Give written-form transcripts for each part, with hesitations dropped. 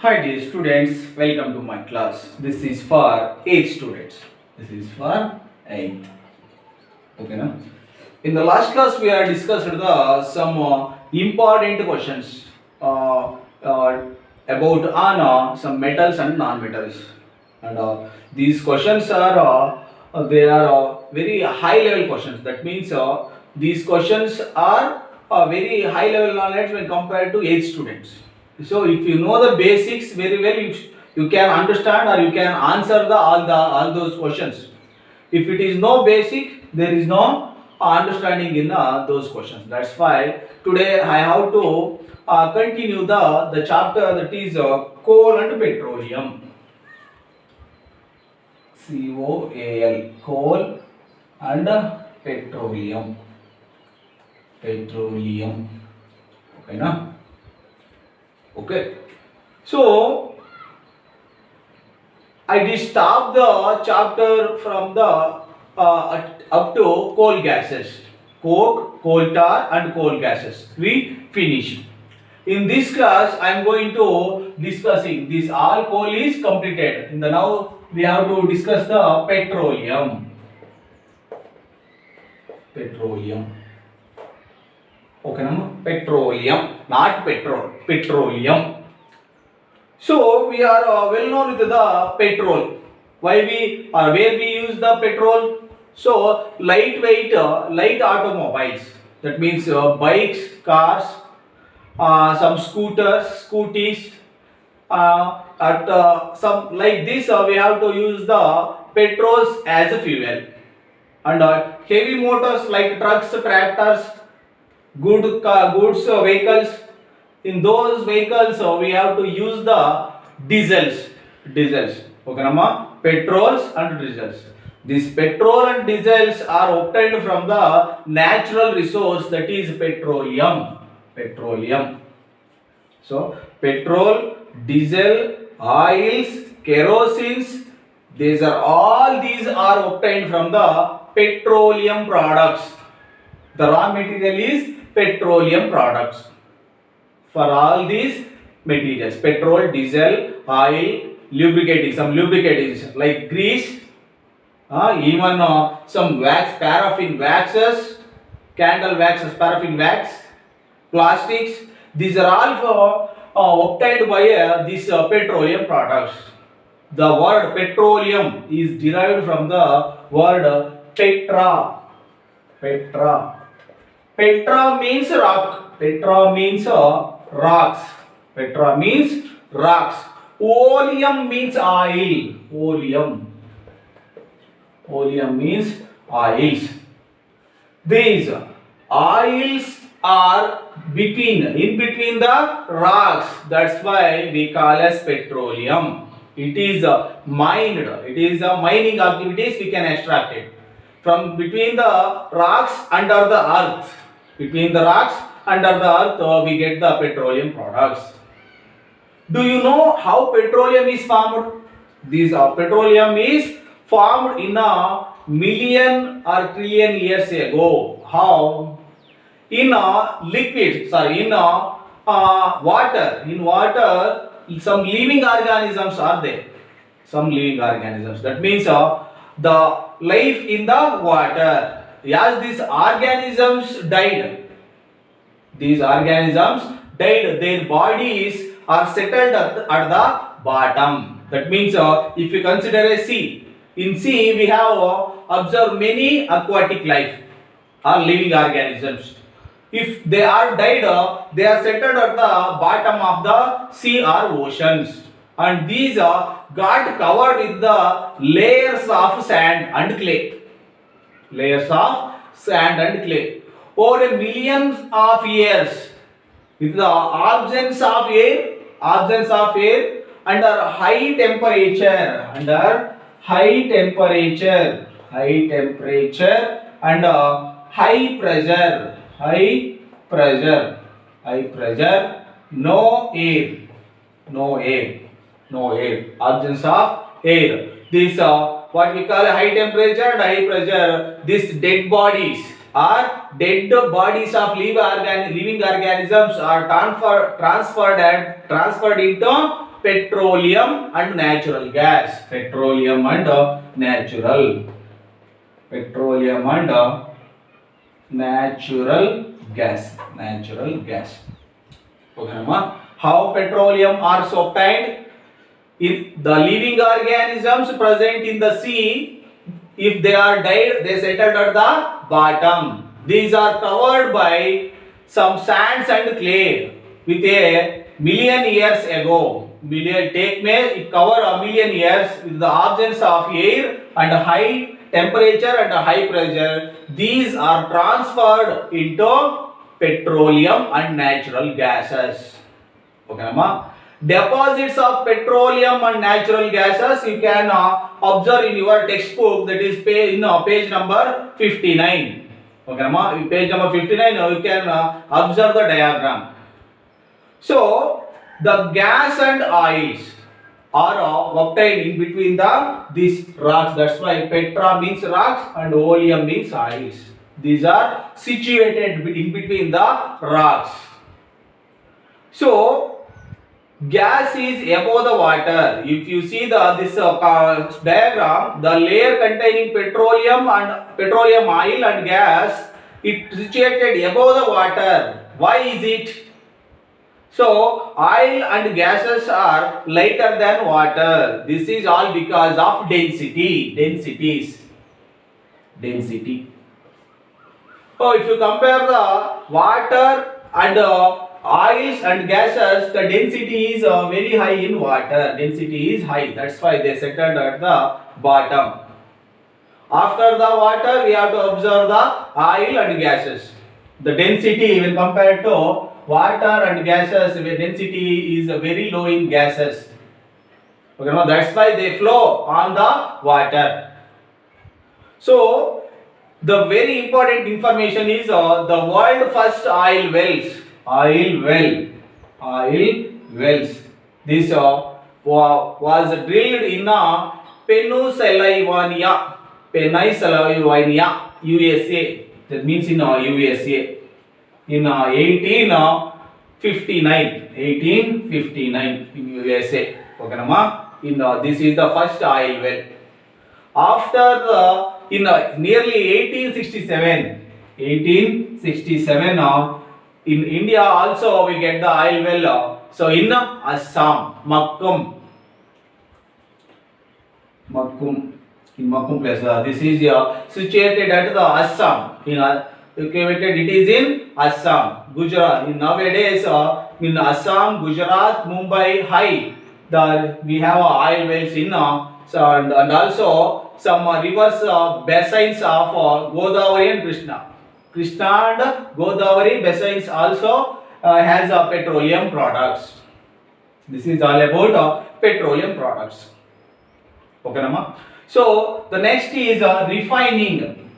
Hi dear students, welcome to my class. This is for 8th students. This is for 8th. Okay, na? In the last class we have discussed the some important questions uh, uh, about on some metals and non-metals, and these questions are they are very high level questions. That means these questions are very high level knowledge when compared to 8th students. So if you know the basics very well, you can understand or you can answer all those questions. If it is no basic, there is no understanding in those questions. That's why today I have to continue the chapter that is coal and petroleum. COAL, coal and petroleum. Petroleum. Okay, na? Okay. So I did stop the chapter from the up to coal gases, coke, coal tar, and coal gases. We finished. In this class, I am going to discussing this. All coal is completed. In the now we have to discuss the petroleum. Petroleum. Okay, no? Petroleum, not petrol. Petroleum. So we are well known with the petrol. Why we or where we use the petrol? So lightweight, light automobiles. That means bikes, cars, some scooters, scooties. At some like this, we have to use the petrols as a fuel. And heavy motors like trucks, tractors, goods vehicles. In those vehicles we have to use the diesels. Okay, nama? Petrols and diesels. These petrol and diesels are obtained from the natural resource, that is petroleum. So petrol, diesel, oils, kerosene, these are obtained from the petroleum products. The raw material is petroleum products. For all these materials, petrol, diesel, oil, lubricating, some lubricants like grease, even some wax, paraffin waxes, candle waxes, paraffin wax, plastics. These are all obtained by these petroleum products. The word petroleum is derived from the word petra. Petra. Petra means rock. Petra means rocks. Petra means rocks. Oleum means oil. Oleum. Oleum means oils. These oils are in between the rocks. That's why we call as petroleum. It is mined. It is mining activities. We can extract it from between the rocks under the earth. Between the rocks under the earth, we get the petroleum products. Do you know how petroleum is formed? This petroleum is formed in a million or trillion years ago. How? In water. In water, some living organisms are there. Some living organisms. That means the life in the water. As these organisms died, their bodies are settled at the bottom. That means if you consider a sea, in sea we have observed many aquatic life or living organisms. If they are died, they are settled at the bottom of the sea or oceans, and these got covered with the layers of sand and clay. Layers of sand and clay. Over a millions of years, with the absence of air, under high temperature, and high pressure, no air, absence of air. This what we call high temperature and high pressure. These dead bodies of living organisms are transferred into petroleum and natural gas. Petroleum and natural gas. Natural gas. Okay, how petroleum are obtained? If the living organisms present in the sea, if they are died, they settled at the bottom. These are covered by some sands and clay with a million years ago. It covered a million years with the absence of air and high temperature and high pressure. These are transferred into petroleum and natural gases. Okay, ma? Deposits of petroleum and natural gases you can observe in your textbook, that is page number 59. Okay, ma? Page number 59 you can observe the diagram. So the gas and oils are obtained in between these rocks. That's why petra means rocks and oleum means oils. These are situated in between the rocks. So gas is above the water. If you see this diagram, the layer containing petroleum oil and gas, it situated above the water. Why is it? So oil and gases are lighter than water. This is all because of density. So if you compare the water and oils and gases, the density is very high in water. Density is high. That's why they settled at the bottom. After the water, we have to observe the oil and gases. The density when compared to water and gases, the density is very low in gases. Okay, now that's why they flow on the water. So the very important information is the world first oil wells. This was drilled in Pennsylvania, USA. That means in USA in 1859 in USA. Okay, in this is the first oil well. After in nearly 1867 in India also we get the oil well. So in Assam, Makkum in Makkum place. This is situated at the Assam. Located it is in Assam, Gujarat. Nowadays in Assam, Gujarat, Mumbai, high. We have oil wells in and also some rivers basins of Godavari and Krishna. Krishna and Godavari basins also has petroleum products. This is all about petroleum products. Okay, Nama? So the next is refining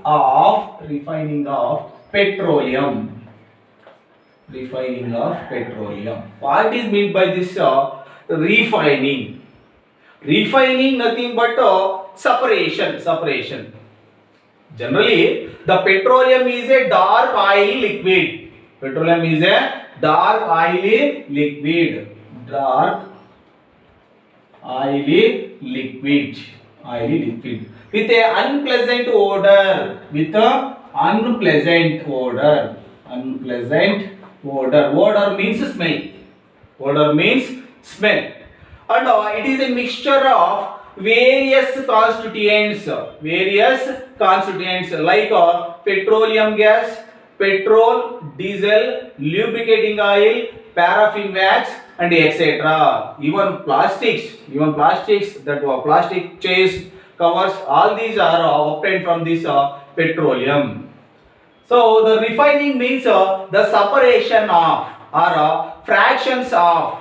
of petroleum. What is meant by this refining? Refining nothing but separation. Generally, the petroleum is a dark oily liquid. Dark oily liquid with a unpleasant odor. Odor means smell. And it is a mixture of various constituents like petroleum gas, petrol, diesel, lubricating oil, paraffin wax, and etc. Even plastics that plastic chairs, covers, all these are obtained from this petroleum. So the refining means the separation of or fractions of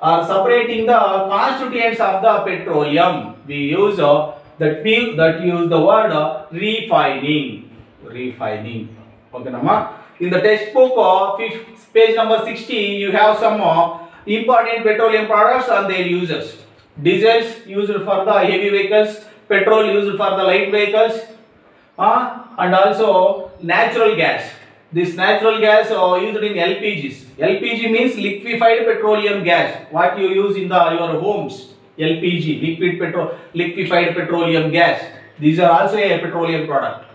or separating the constituents of the petroleum. We use that use the word refining. Okay, Nama? In the textbook page number 60, you have some important petroleum products and their uses. Diesels used for the heavy vehicles, petrol used for the light vehicles, and also natural gas. This natural gas used in LPGs. LPG means liquefied petroleum gas. What you use in your homes? LPG, liquefied petroleum gas. These are also a petroleum product.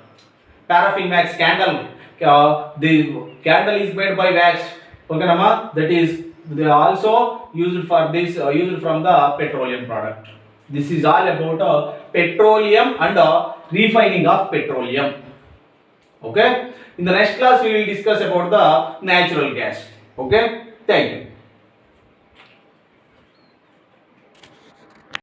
Paraffin wax candle. The candle is made by wax. Okay, nama? That is they are also used for this. Used from the petroleum product. This is all about petroleum and refining of petroleum. Okay. In the next class, we will discuss about the natural gas. Okay. Thank you.